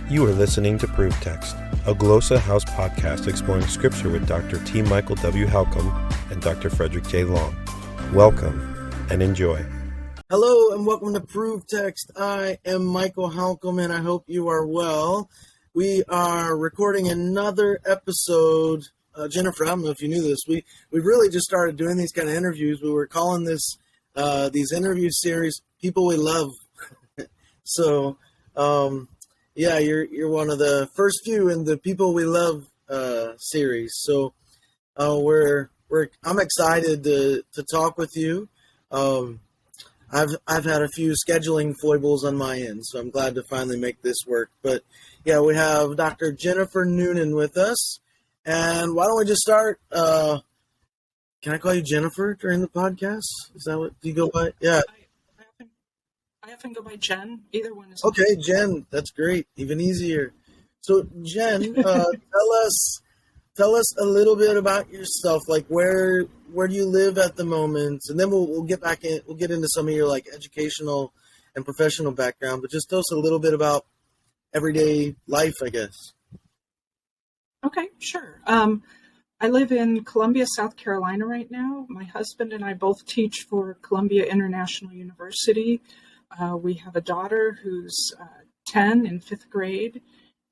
You are listening to Proof Text, a Glossa House podcast exploring Scripture with Dr. T. Michael W. Halcomb and Dr. Frederick J. Long. Welcome and enjoy. Hello and welcome to Proof Text. I am Michael Halcomb and I hope you are well. We are recording another episode. Jennifer, I don't know if you knew this. We really just started doing these kind of interviews. We were calling these interview series "People We Love." So, yeah, you're one of the first few in the "People We Love" series. So, I'm excited to talk with you. I've had a few scheduling foibles on my end, so I'm glad to finally make this work. But yeah, we have Dr. Jennifer Noonan with us. And why don't we just start? Can I call you Jennifer during the podcast? Is that what you go by? Yeah. I often go by Jen. Either one is okay. Jen, that's great. Even easier. So, Jen, tell us a little bit about yourself. Like, where do you live at the moment? And then we'll get back in. We'll get into some of your like educational and professional background. But just tell us a little bit about everyday life, I guess. Okay, sure. I live in Columbia, South Carolina right now. My husband and I both teach for Columbia International University. We have a daughter who's 10 in 5th grade.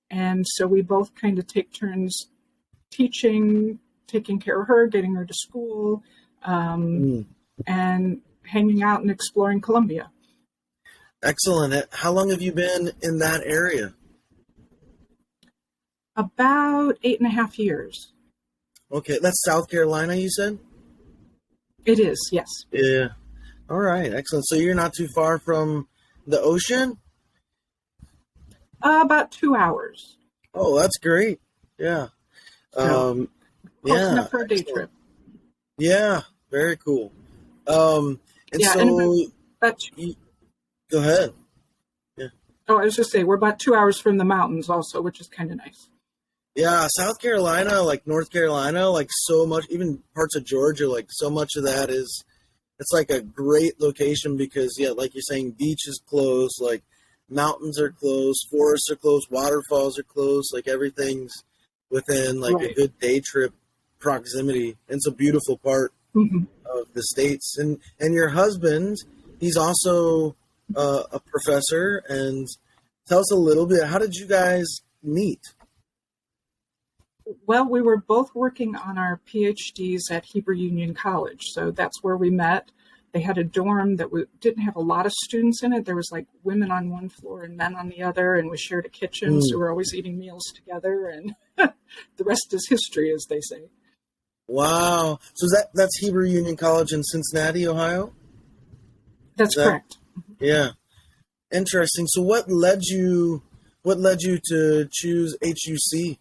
And so we both kind of take turns teaching, taking care of her, getting her to school, and hanging out and exploring Columbia. Excellent. How long have you been in that area? About 8.5 years. Okay, that's South Carolina, you said? It is, yes. Yeah. All right, excellent. So you're not too far from the ocean? About 2 hours. Oh, that's great. Yeah. Close enough for a day trip. Yeah, very cool. Go ahead. Yeah. Oh, I was just saying, we're about 2 hours from the mountains also, which is kind of nice. Yeah, South Carolina, like North Carolina, like so much, even parts of Georgia, like so much of that it's like a great location because, yeah, like you're saying, beach is close, like mountains are close, forests are close, waterfalls are close, like everything's within like a good day trip proximity. And it's a beautiful part of the States. And your husband, he's also a professor. And tell us a little bit, how did you guys meet? Well, we were both working on our PhDs at Hebrew Union College, so that's where we met. They had a dorm that didn't have a lot of students in it. There was like women on one floor and men on the other, and we shared a kitchen, so we were always eating meals together, and the rest is history, as they say. Wow. So that's Hebrew Union College in Cincinnati, Ohio? That's correct. Yeah. Interesting. So what led you to choose HUC?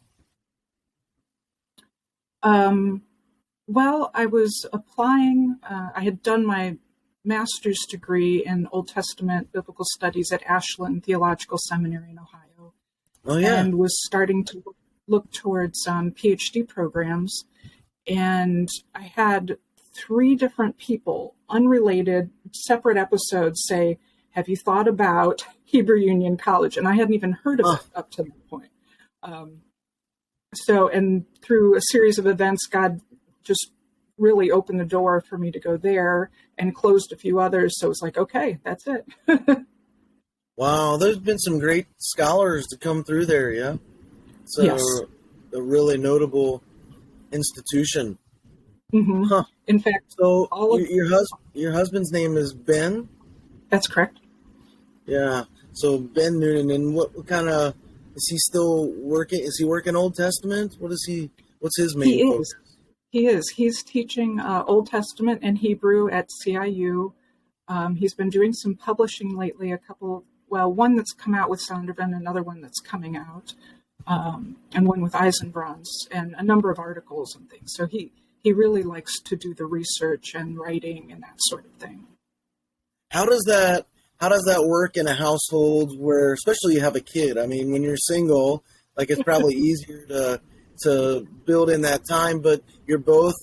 Well, I was applying, I had done my master's degree in Old Testament Biblical Studies at Ashland Theological Seminary in Ohio. Oh, yeah. And was starting to look towards PhD programs. And I had 3 different people, unrelated, separate episodes say, have you thought about Hebrew Union College? And I hadn't even heard of it up to that point. So, and through a series of events, God just really opened the door for me to go there and closed a few others. So it's like, okay, that's it. Wow. There's been some great scholars to come through there. Yeah. So yes. A really notable institution. Mm-hmm. Huh. In fact, so your husband's name is Ben? That's correct. Yeah. So Ben Noonan, and what kind of, is he still working? Is he working Old Testament? What's his main focus? He is. He's teaching Old Testament and Hebrew at CIU. He's been doing some publishing lately, one that's come out with Zondervan, another one that's coming out, and one with Eisenbrons, and a number of articles and things. So he really likes to do the research and writing and that sort of thing. How does that work in a household where, especially you have a kid? I mean, when you're single, like it's probably easier to build in that time, but you're both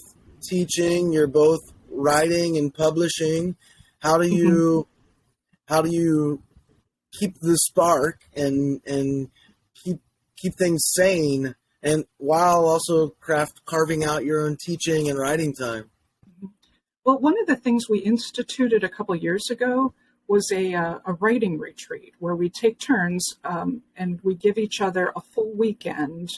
teaching, you're both writing and publishing. How do you keep the spark and keep things sane, and while also carving out your own teaching and writing time. Well, one of the things we instituted a couple years ago was a writing retreat where we take turns and we give each other a full weekend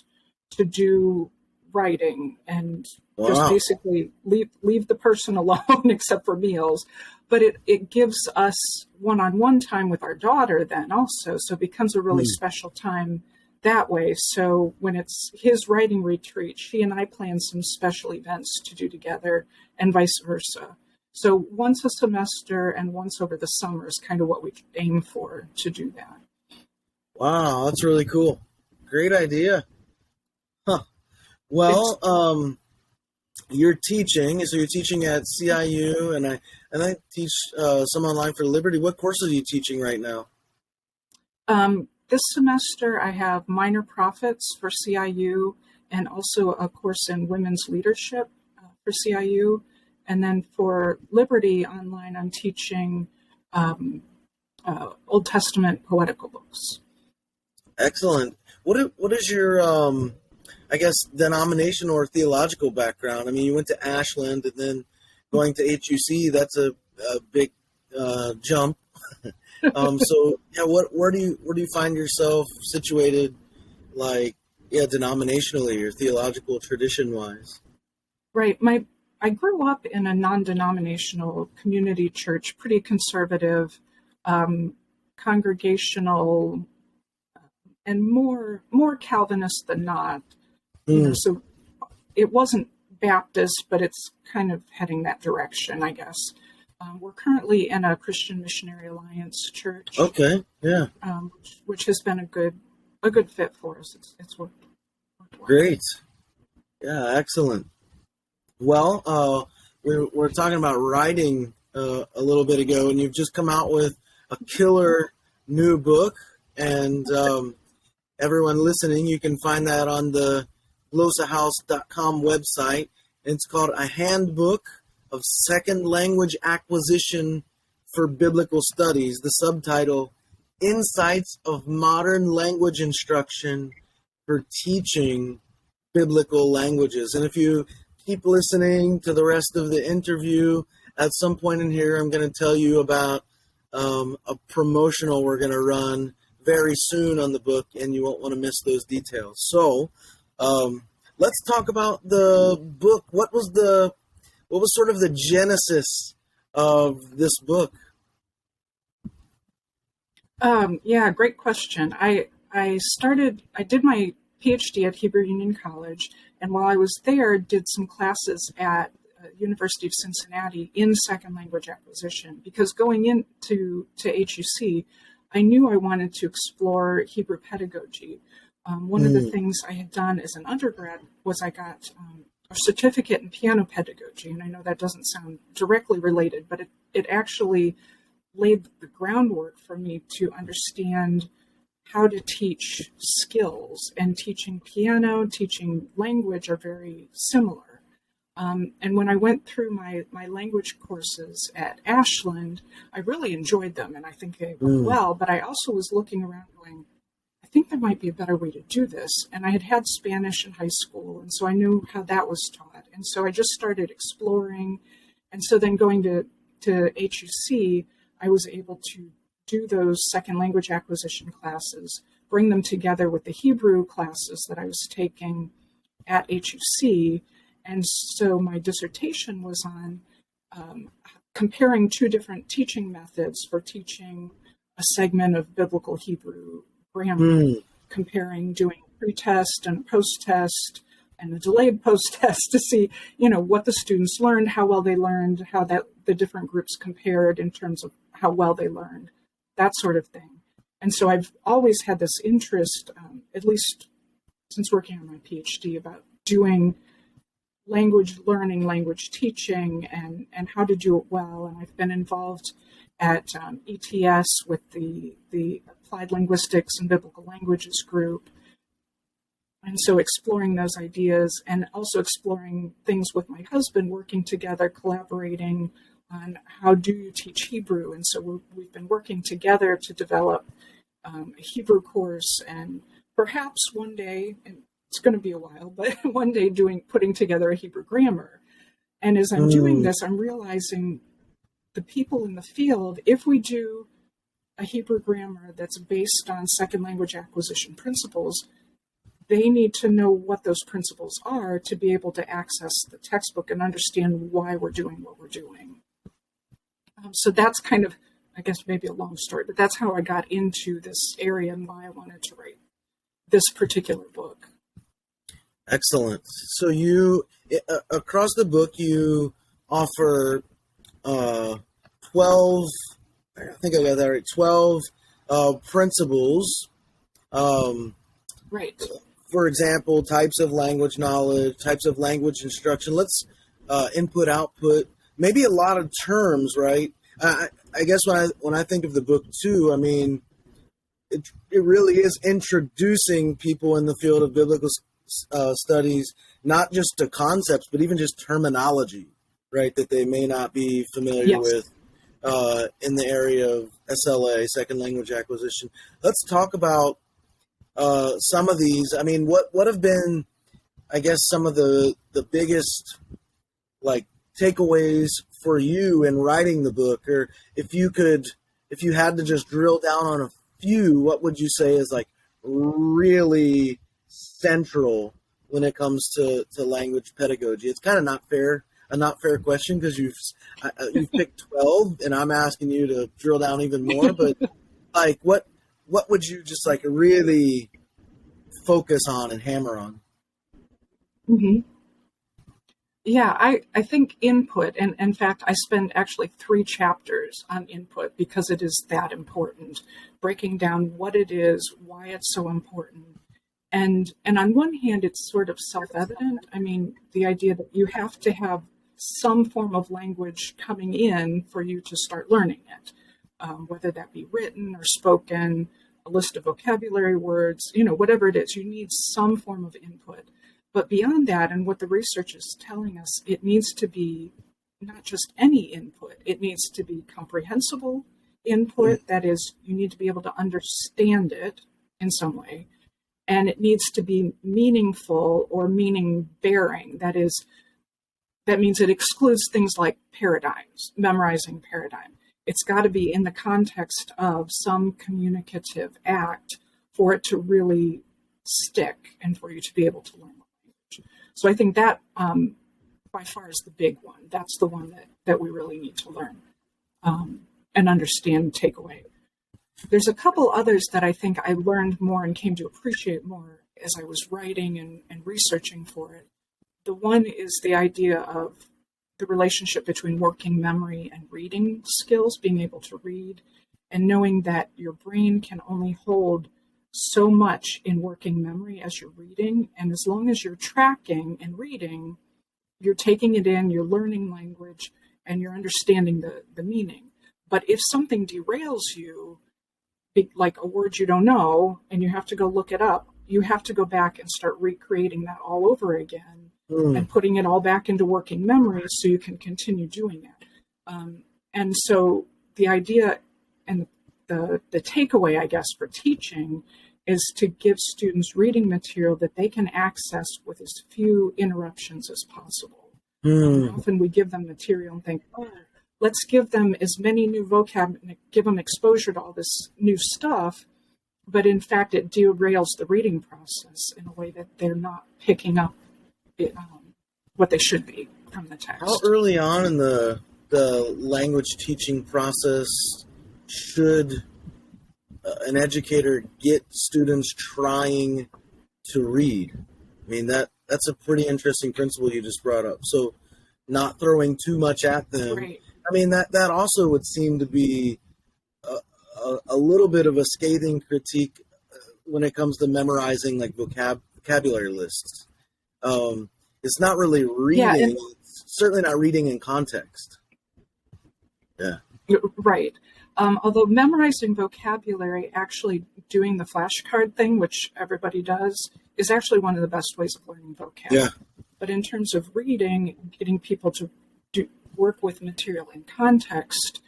to do writing and just basically leave the person alone except for meals. But it gives us one-on-one time with our daughter then also. So it becomes a really special time that way. So when it's his writing retreat, she and I plan some special events to do together and vice versa. So once a semester and once over the summer is kind of what we aim for to do that. Wow, that's really cool. Great idea. Huh. Well, you're teaching at CIU, and I teach some online for Liberty. What courses are you teaching right now? This semester I have minor prophets for CIU and also a course in women's leadership for CIU. And then for Liberty Online, I'm teaching Old Testament poetical books. Excellent. What is your, I guess, denominational or theological background? I mean, you went to Ashland and then going to HUC, that's a big jump. So, yeah, where do you find yourself situated, like, denominationally or theological tradition-wise? Right. I grew up in a non-denominational community church, pretty conservative, congregational, and more Calvinist than not. So it wasn't Baptist, but it's kind of heading that direction, I guess. We're currently in a Christian Missionary Alliance church. Okay, yeah. Which has been a good fit for us. It's worked well. Great. Yeah, excellent. Well, we're talking about writing a little bit ago, and you've just come out with a killer new book. And everyone listening, you can find that on the glosahouse.com website. And it's called A Handbook of Second Language Acquisition for Biblical Studies. The subtitle, Insights of Modern Language Instruction for Teaching Biblical Languages. And if you keep listening to the rest of the interview, at some point in here, I'm going to tell you about a promotional we're going to run very soon on the book, and you won't want to miss those details. So let's talk about the book. What was sort of the genesis of this book? Yeah, great question. I did my PhD at Hebrew Union College, and while I was there, did some classes at University of Cincinnati in second language acquisition, because going into HUC, I knew I wanted to explore Hebrew pedagogy. One of the things I had done as an undergrad was I got a certificate in piano pedagogy, and I know that doesn't sound directly related, but it actually laid the groundwork for me to understand how to teach skills, and teaching piano, teaching language are very similar. And when I went through my language courses at Ashland, I really enjoyed them, and I think they went well, but I also was looking around going, I think there might be a better way to do this. And I had Spanish in high school, and so I knew how that was taught. And so I just started exploring. And so then going to HUC, I was able to do those second language acquisition classes, bring them together with the Hebrew classes that I was taking at HUC. And so my dissertation was on comparing two different teaching methods for teaching a segment of biblical Hebrew grammar, comparing doing pre-test and post-test and a delayed post-test to see, what the students learned, how well they learned, how that the different groups compared in terms of how well they learned, that sort of thing. And so I've always had this interest, at least since working on my PhD, about doing language learning, language teaching, and how to do it well. And I've been involved at ETS with the Applied Linguistics and Biblical Languages group. And so exploring those ideas, and also exploring things with my husband, working together, collaborating on how do you teach Hebrew. And so we've been working together to develop a Hebrew course and perhaps one day, and it's going to be a while, but one day putting together a Hebrew grammar. And as I'm doing this, I'm realizing the people in the field, if we do a Hebrew grammar that's based on second language acquisition principles, they need to know what those principles are to be able to access the textbook and understand why we're doing what we're doing. So that's kind of, I guess, maybe a long story, but that's how I got into this area and why I wanted to write this particular book. Excellent. So you, across the book, you offer 12, I think I got that right, 12 principles. Right. For example, types of language knowledge, types of language instruction. Let's input, output, maybe a lot of terms, right? I guess when I think of the book too, I mean, it really is introducing people in the field of biblical studies, not just to concepts, but even just terminology, right, that they may not be familiar with in the area of SLA, second language acquisition. Let's talk about some of these. I mean, what have been, I guess, some of the biggest, like, takeaways for you in writing the book? Or if you had to just drill down on a few, what would you say is, like, really central when it comes to language pedagogy? It's kind of a not fair question, because you've picked 12 and I'm asking you to drill down even more, but like what would you just like really focus on and hammer on? Mm-hmm. Yeah, I think input, and in fact, I spend actually 3 chapters on input because it is that important, breaking down what it is, why it's so important. And on one hand, it's sort of self-evident. I mean, the idea that you have to have some form of language coming in for you to start learning it, whether that be written or spoken, a list of vocabulary words, whatever it is, you need some form of input. But beyond that, and what the research is telling us, it needs to be not just any input. It needs to be comprehensible input. That is, you need to be able to understand it in some way. And it needs to be meaningful or meaning-bearing. That means it excludes things like paradigms, memorizing paradigm. It's got to be in the context of some communicative act for it to really stick and for you to be able to learn the language. So I think that by far is the big one. That's the one that we really need to learn and understand and take away. There's a couple others that I think I learned more and came to appreciate more as I was writing and researching for it. The one is the idea of the relationship between working memory and reading skills, being able to read, and knowing that your brain can only hold so much in working memory as you're reading. And as long as you're tracking and reading, you're taking it in, you're learning language, and you're understanding the meaning. But if something derails you, like a word you don't know, and you have to go look it up, you have to go back and start recreating that all over again and putting it all back into working memory so you can continue doing it. And so the idea and the takeaway, I guess, for teaching is to give students reading material that they can access with as few interruptions as possible. Often we give them material and think, let's give them as many new vocab and give them exposure to all this new stuff. But in fact, it derails the reading process in a way that they're not picking up what they should be from the text. How early on in the language teaching process should an educator get students trying to read? I mean, that's a pretty interesting principle you just brought up. So not throwing too much at them. Right. I mean, that also would seem to be a little bit of a scathing critique when it comes to memorizing like vocabulary lists. It's not really reading. It's certainly not reading in context. Yeah. Right. Although memorizing vocabulary, actually doing the flashcard thing, which everybody does, is actually one of the best ways of learning vocab. Yeah. But in terms of reading, getting people to work with material in context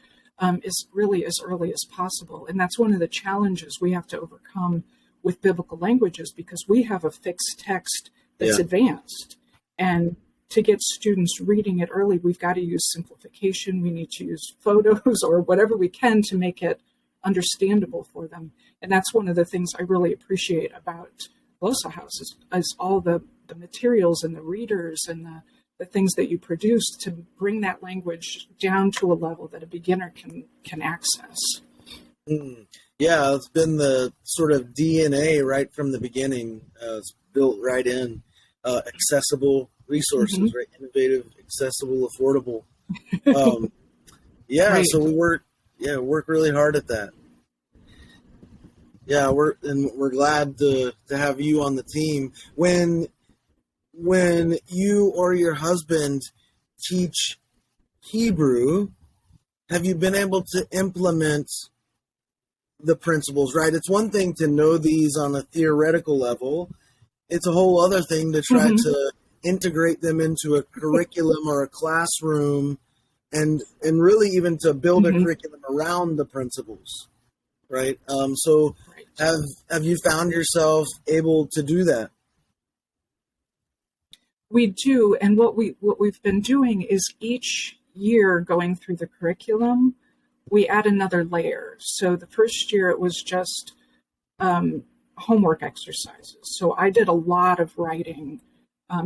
is really as early as possible. And that's one of the challenges we have to overcome with biblical languages because we have a fixed text that's advanced. And to get students reading it early, we've got to use simplification. We need to use photos or whatever we can to make it understandable for them. And that's one of the things I really appreciate about Glossa House is all the materials and the readers and the things that you produce to bring that language down to a level that a beginner can access. Yeah, it's been the sort of DNA right from the beginning. It's built right in. Accessible resources, right? Innovative, accessible, affordable. Right. So we work really hard at that. Yeah, we're glad to have you on the team. When you or your husband teach Hebrew, have you been able to implement the principles, right? It's one thing to know these on a theoretical level. It's a whole other thing to try to integrate them into a curriculum or a classroom and really even to build a curriculum around the principles, right? So have you found yourself able to do that? We do, and what we've been doing is each year going through the curriculum, we add another layer. So the first year it was just homework exercises. So I did a lot of writing.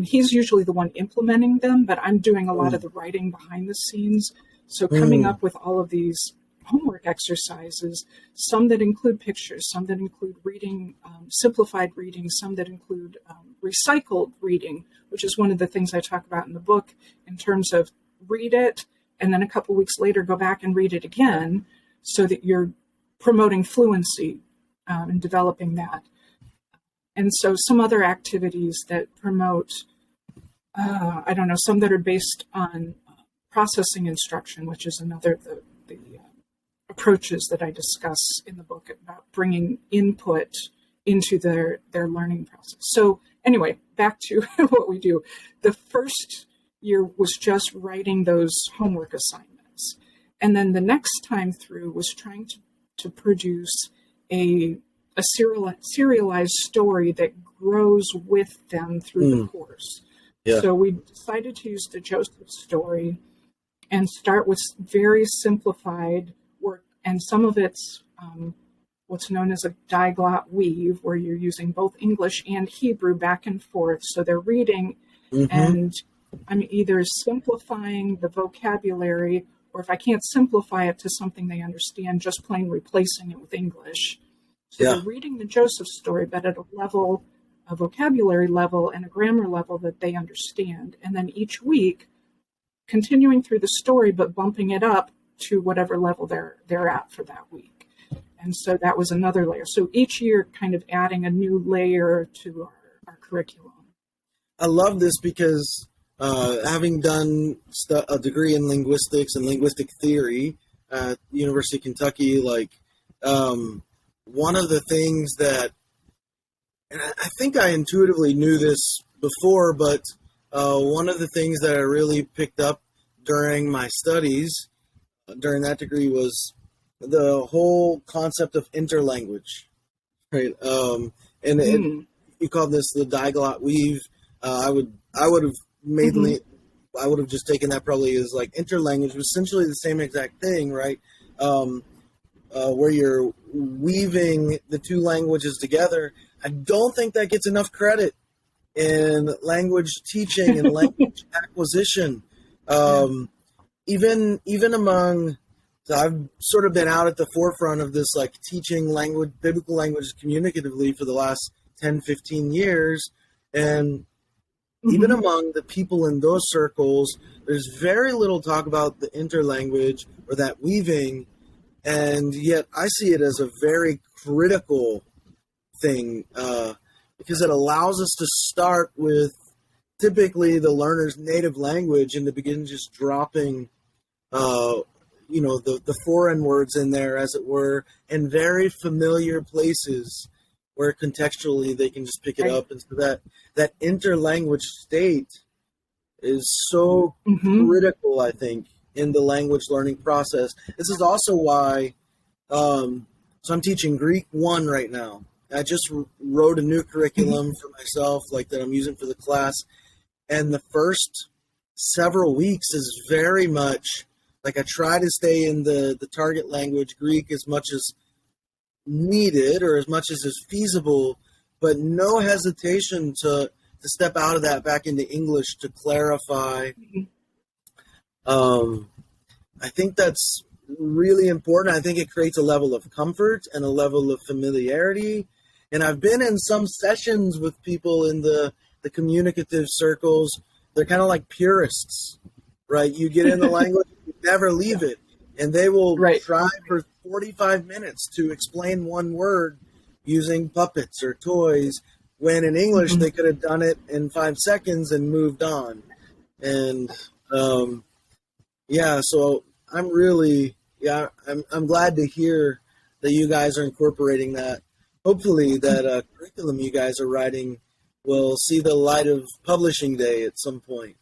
He's usually the one implementing them, but I'm doing a lot of the writing behind the scenes. So coming up with all of these homework exercises, some that include pictures, some that include reading, simplified reading, some that include recycled reading, which is one of the things I talk about in the book in terms of read it, and then a couple weeks later go back and read it again so that you're promoting fluency and developing that. And so some other activities that promote, some that are based on processing instruction, which is another the approaches that I discuss in the book about bringing input into their learning process. So anyway, back to what we do. The first year was just writing those homework assignments. And then the next time through was trying to produce a serialized story that grows with them through the course. Yeah. So we decided to use the Joseph story and start with very simplified work. And some of it's what's known as a diglot weave, where you're using both English and Hebrew back and forth. So they're reading and I'm either simplifying the vocabulary, or if I can't simplify it to something they understand, just plain replacing it with English. So they're reading the Joseph story, but at a vocabulary level and a grammar level that they understand. And then each week, continuing through the story, but bumping it up to whatever level they're at for that week. And so that was another layer. So each year kind of adding a new layer to our curriculum. I love this because having done a degree in linguistics and linguistic theory at University of Kentucky, one of the things that, and I think I intuitively knew this before, but one of the things that I really picked up during my studies, during that degree, was the whole concept of interlanguage, right? And you call this the diglot weave. I would have just taken that probably as like interlanguage, essentially the same exact thing, right? Where you're weaving the two languages together. I don't think that gets enough credit in language teaching and language acquisition. Even among, so I've sort of been out at the forefront of this, like teaching language, biblical languages communicatively for the last 10, 15 years. And even among the people in those circles, there's very little talk about the interlanguage or that weaving. And yet I see it as a very critical thing because it allows us to start with typically the learner's native language and to begin just dropping, the foreign words in there, as it were, in very familiar places where contextually they can just pick it up. And so that interlanguage state is so critical, I think, in the language learning process. This is also why, so I'm teaching Greek 1 right now, I just wrote a new curriculum for myself, like that I'm using for the class. And the first several weeks is very much like I try to stay in the target language, Greek, as much as needed or as much as is feasible, but no hesitation to step out of that back into English to clarify. I think that's really important. I think it creates a level of comfort and a level of familiarity. And I've been in some sessions with people in the communicative circles. They're kind of like purists, right? You get in the language, you never leave it. And they will try for 45 minutes to explain one word using puppets or toys, when in English they could have done it in 5 seconds and moved on. And so I'm really, I'm glad to hear that you guys are incorporating that. Hopefully that curriculum you guys are writing will see the light of publishing day at some point.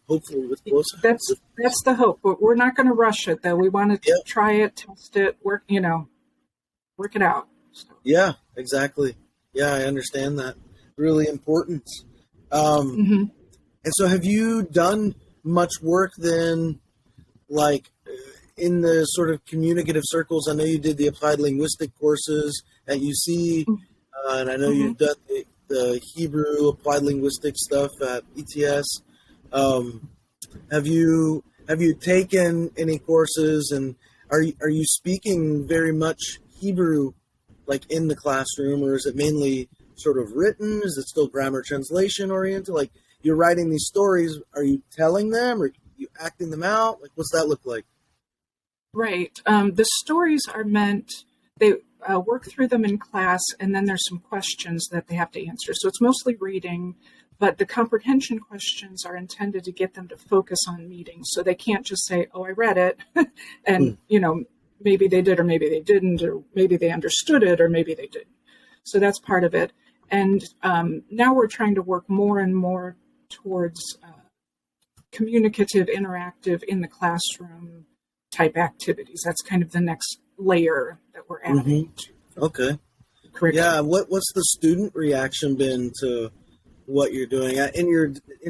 Hopefully with that's the hope. We're not going to rush it, though. We want to try it, test it, work it out. So. Yeah, exactly. Yeah, I understand that. Really important. And so have you done much work then, like in the sort of communicative circles? I know you did the applied linguistic courses at UC, and I know you've done the Hebrew applied linguistic stuff at ETS. Have you taken any courses, and are you speaking very much Hebrew, like in the classroom, or is it mainly sort of written? Is it still grammar translation oriented? Like you're writing these stories, are you telling them, or are you acting them out? Like what's that look like? Right. The stories are meant, they work through them in class, and then there's some questions that they have to answer. So it's mostly reading, but the comprehension questions are intended to get them to focus on meaning. So they can't just say, oh, I read it, and, maybe they did or maybe they didn't, or maybe they understood it or maybe they didn't. So that's part of it. And now we're trying to work more and more towards communicative, interactive, in the classroom type activities. That's kind of the next layer that we're adding to. Okay. Curriculum. Yeah. What's the student reaction been to what you're doing? In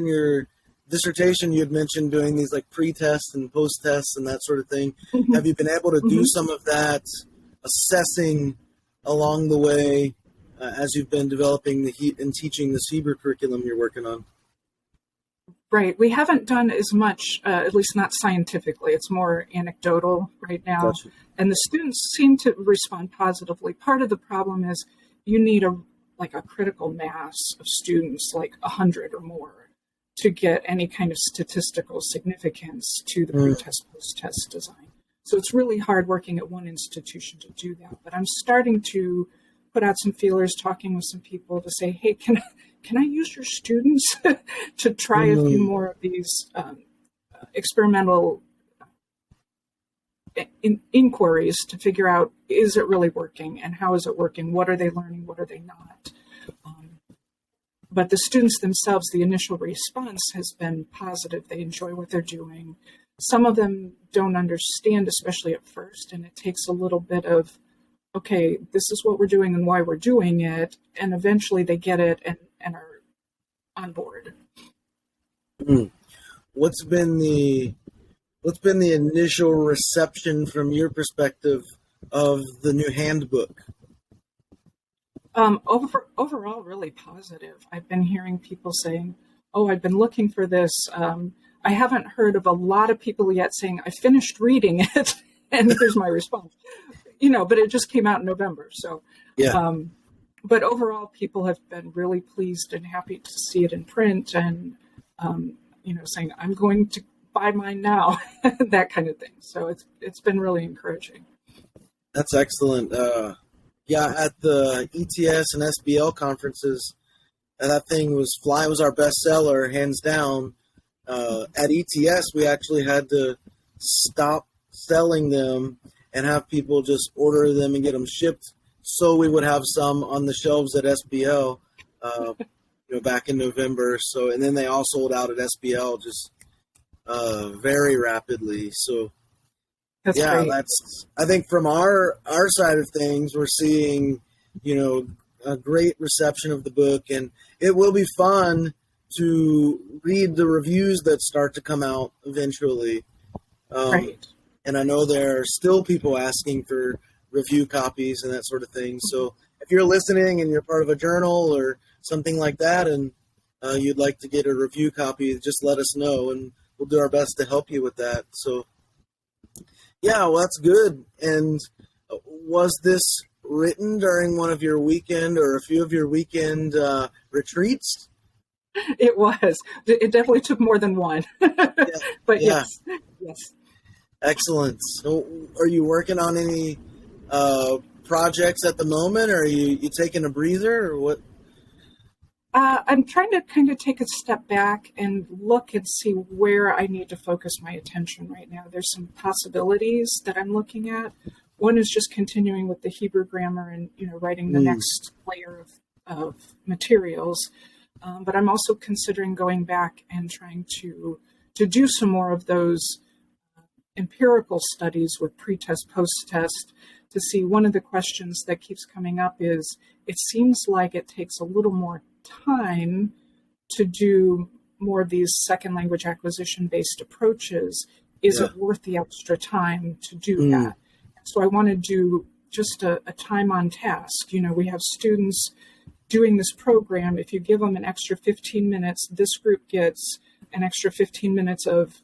your dissertation, you had mentioned doing these like pre-tests and post-tests and that sort of thing. Have you been able to do some of that assessing along the way as you've been developing and teaching this Hebrew curriculum you're working on? Right. We haven't done as much, at least not scientifically. It's more anecdotal right now. Gotcha. And the students seem to respond positively. Part of the problem is you need a critical mass of students, like 100 or more, to get any kind of statistical significance to the pre-test, post-test design. So it's really hard working at one institution to do that. But I'm starting to put out some feelers, talking with some people to say, hey, can I use your students to try a few more of these experimental inquiries to figure out, is it really working and how is it working? What are they learning? What are they not? But the students themselves, the initial response has been positive. They enjoy what they're doing. Some of them don't understand, especially at first, and it takes a little bit of, okay, this is what we're doing and why we're doing it, and eventually they get it and are on board. What's been the initial reception from your perspective of the new handbook? Overall, really positive. I've been hearing people saying, oh, I've been looking for this. I haven't heard of a lot of people yet saying, I finished reading it, and here's my response. But it just came out in November. So, but overall, people have been really pleased and happy to see it in print and, saying, I'm going to buy mine now, that kind of thing. So it's been really encouraging. That's excellent. At the ETS and SBL conferences, that thing was our bestseller, hands down. At ETS, we actually had to stop selling them and have people just order them and get them shipped, so we would have some on the shelves at SBL, back in November. So, and then they all sold out at SBL just very rapidly. So, That's great. I think from our side of things, we're seeing, a great reception of the book, and it will be fun to read the reviews that start to come out eventually. Right. And I know there are still people asking for review copies and that sort of thing. So if you're listening and you're part of a journal or something like that, and you'd like to get a review copy, just let us know, and we'll do our best to help you with that. So, yeah, well, that's good. And was this written during one of your weekend or a few of your weekend retreats? It was. It definitely took more than one. But Yeah. Yes. Excellent. So are you working on any projects at the moment, or are you taking a breather, or what? I'm trying to kind of take a step back and look and see where I need to focus my attention right now. There's some possibilities that I'm looking at. One is just continuing with the Hebrew grammar and, writing the next layer of materials. But I'm also considering going back and trying to do some more of those empirical studies with pre-test, post-test, to see. One of the questions that keeps coming up is, it seems like it takes a little more time to do more of these second language acquisition based approaches. Is it worth the extra time to do that? So I want to do just a time on task. We have students doing this program. If you give them an extra 15 minutes, this group gets an extra 15 minutes of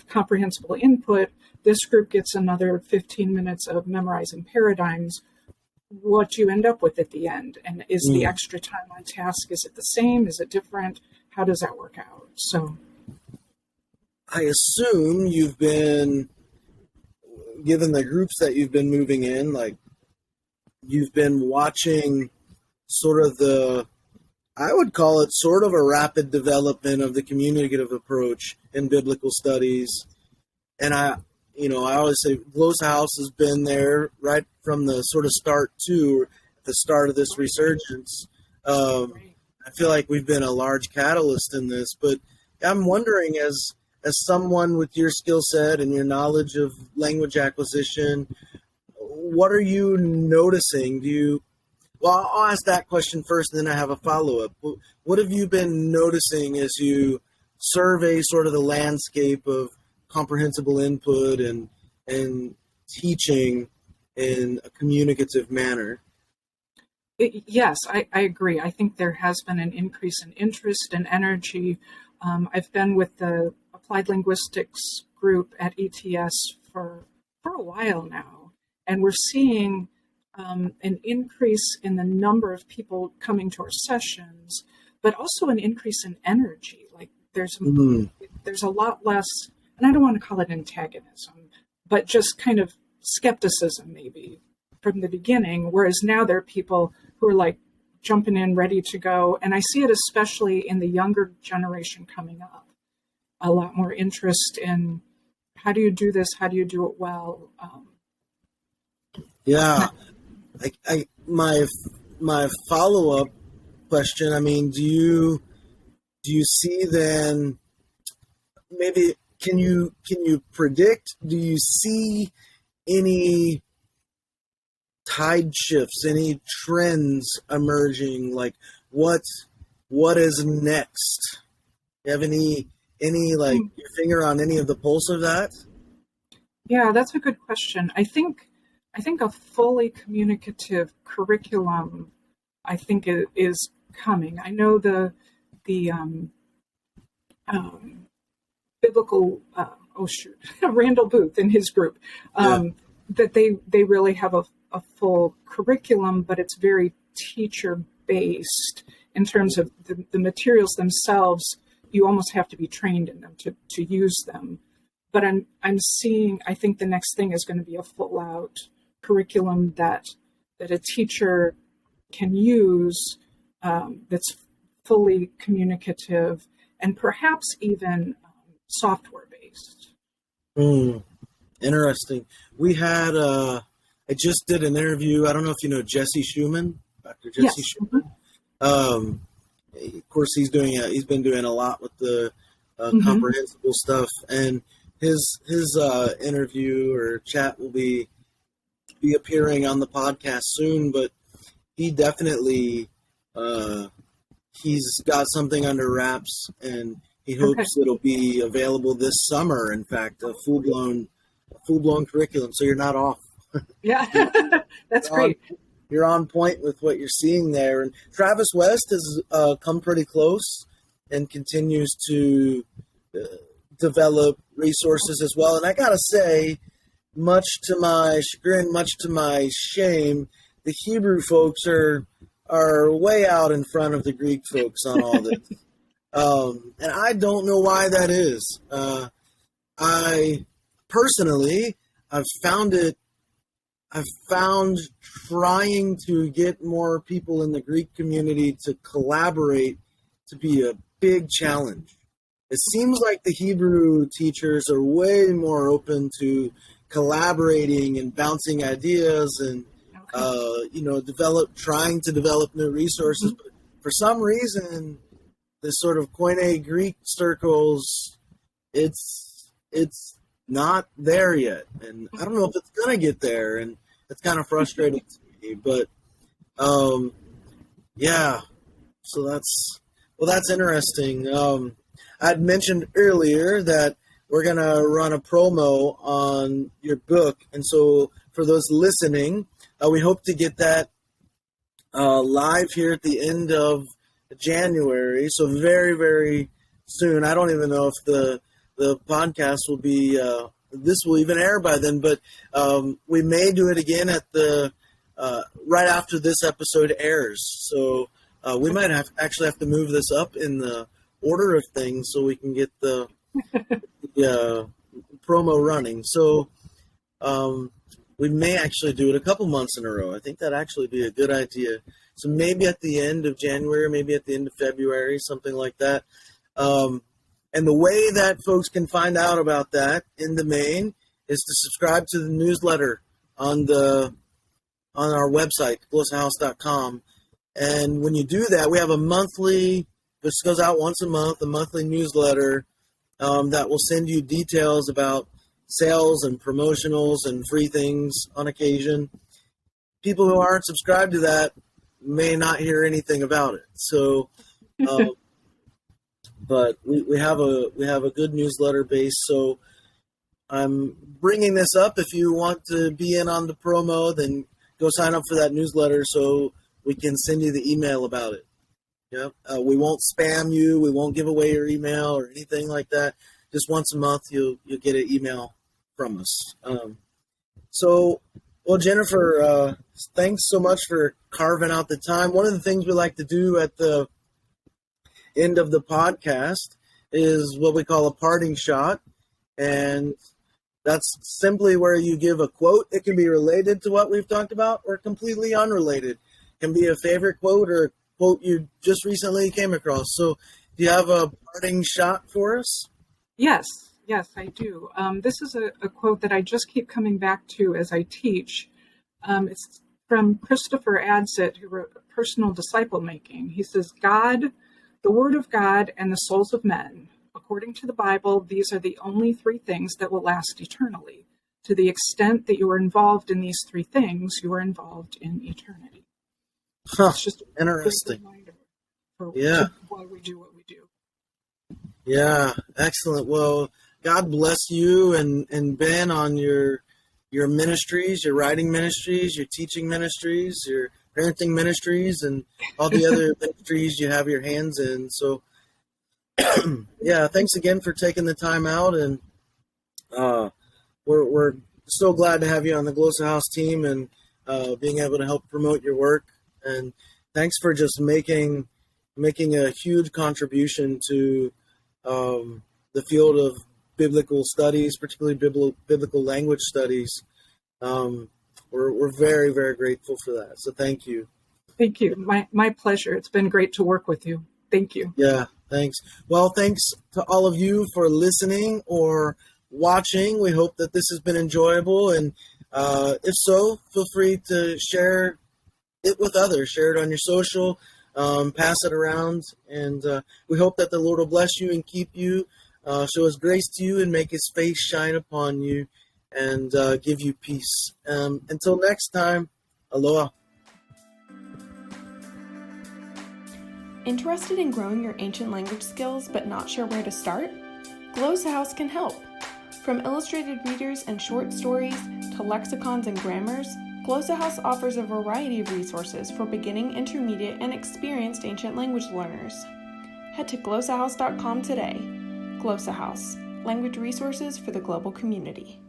comprehensible input. This group gets another 15 minutes of memorizing paradigms. What do you end up with at the end? And is the extra time on task, is it the same? Is it different? How does that work out? So I assume you've been, given the groups that you've been moving in, like you've been watching sort of I would call it sort of a rapid development of the communicative approach in biblical studies. And I always say Glossa House has been there right from the sort of start to the start of this resurgence. I feel like we've been a large catalyst in this, but I'm wondering, as someone with your skill set and your knowledge of language acquisition, what are you noticing? Well, I'll ask that question first, and then I have a follow-up. What have you been noticing as you survey sort of the landscape of comprehensible input and teaching in a communicative manner? Yes, I agree. I think there has been an increase in interest and energy. I've been with the Applied Linguistics group at ETS for a while now, and we're seeing an increase in the number of people coming to our sessions, but also an increase in energy. Like there's a lot less, and I don't want to call it antagonism, but just kind of skepticism maybe from the beginning, whereas now there are people who are like jumping in, ready to go. And I see it especially in the younger generation coming up. A lot more interest in, how do you do this? How do you do it well? Yeah. My follow-up question, I mean, do you see then, maybe can you predict, do you see any tide shifts, any trends emerging? Like what is next? You have any like your finger on any of the pulse of that? Yeah, that's a good question. I think a fully communicative curriculum, I think, is coming. I know the biblical Randall Booth and his group, that they really have a full curriculum, but it's very teacher based in terms of the materials themselves. You almost have to be trained in them to use them. But I'm seeing, I think the next thing is going to be a full out curriculum that a teacher can use, that's fully communicative and perhaps even software based. Interesting. We had I just did an interview. I don't know if you know Jesse Schumann, Dr. Jesse Schumann. Of course, he's been doing a lot with the comprehensible stuff, and his interview or chat will be appearing on the podcast soon. But he definitely he's got something under wraps, and he hopes it'll be available this summer. In fact, a full blown curriculum. So you're not off. Yeah, that's great. You're on point with what you're seeing there. And Travis West has come pretty close and continues to develop resources as well. And I gotta say, much to my chagrin, much to my shame, the Hebrew folks are way out in front of the Greek folks on all this. And I don't know why that is. I personally, I've found trying to get more people in the Greek community to collaborate to be a big challenge. It seems like the Hebrew teachers are way more open to collaborating and bouncing ideas and trying to develop new resources. But for some reason, this sort of Koine Greek circles, it's not there yet, and I don't know if it's gonna get there, and it's kind of frustrating to me. But yeah, so that's interesting. I'd mentioned earlier that we're gonna run a promo on your book, and so for those listening, we hope to get that live here at the end of January. So very, very soon. I don't even know if the podcast will be this will even air by then, but we may do it again at the right after this episode airs. So we might actually have to move this up in the order of things so we can get the promo running. So we may actually do it a couple months in a row. I think that'd actually be a good idea. So maybe at the end of January, maybe at the end of February, something like that. And the way that folks can find out about that in the main is to subscribe to the newsletter on our website, glossahouse.com. And when you do that, we have a monthly, this goes out once a month, a monthly newsletter that will send you details about sales and promotionals and free things on occasion. People who aren't subscribed to that may not hear anything about it. So, but we have a good newsletter base. So I'm bringing this up. If you want to be in on the promo, then go sign up for that newsletter so we can send you the email about it. Yeah, we won't spam you. We won't give away your email or anything like that. Just once a month, you'll get an email from us. Well, Jennifer, thanks so much for carving out the time. One of the things we like to do at the end of the podcast is what we call a parting shot, and that's simply where you give a quote. It can be related to what we've talked about or completely unrelated. It can be a favorite quote or a quote you just recently came across. So do you have a parting shot for us? Yes, I do. This is a quote that I just keep coming back to as I teach. It's from Christopher Adsit, who wrote Personal Disciple Making. He says, God, the Word of God, and the souls of men. According to the Bible, these are the only three things that will last eternally. To the extent that you are involved in these three things, you are involved in eternity. It's just interesting. Reminder for why we do what we do. Yeah, excellent. Well, God bless you and Ben on your ministries, your writing ministries, your teaching ministries, your parenting ministries, and all the other ministries you have your hands in. So, yeah, thanks again for taking the time out, and we're so glad to have you on the Glossa House team and being able to help promote your work. And thanks for just making a huge contribution to the field of biblical studies, particularly biblical language studies. We're very, very grateful for that. So thank you. Thank you. My pleasure. It's been great to work with you. Thank you. Yeah, thanks. Well, thanks to all of you for listening or watching. We hope that this has been enjoyable. And if so, feel free to share it with others. Share it on your social, pass it around. And we hope that the Lord will bless you and keep you, show his grace to you and make his face shine upon you and give you peace. Until next time, aloha. Interested in growing your ancient language skills but not sure where to start? Glossa House can help. From illustrated readers and short stories to lexicons and grammars, Glossa House offers a variety of resources for beginning, intermediate, and experienced ancient language learners. Head to glossahouse.com today. Glossa House, language resources for the global community.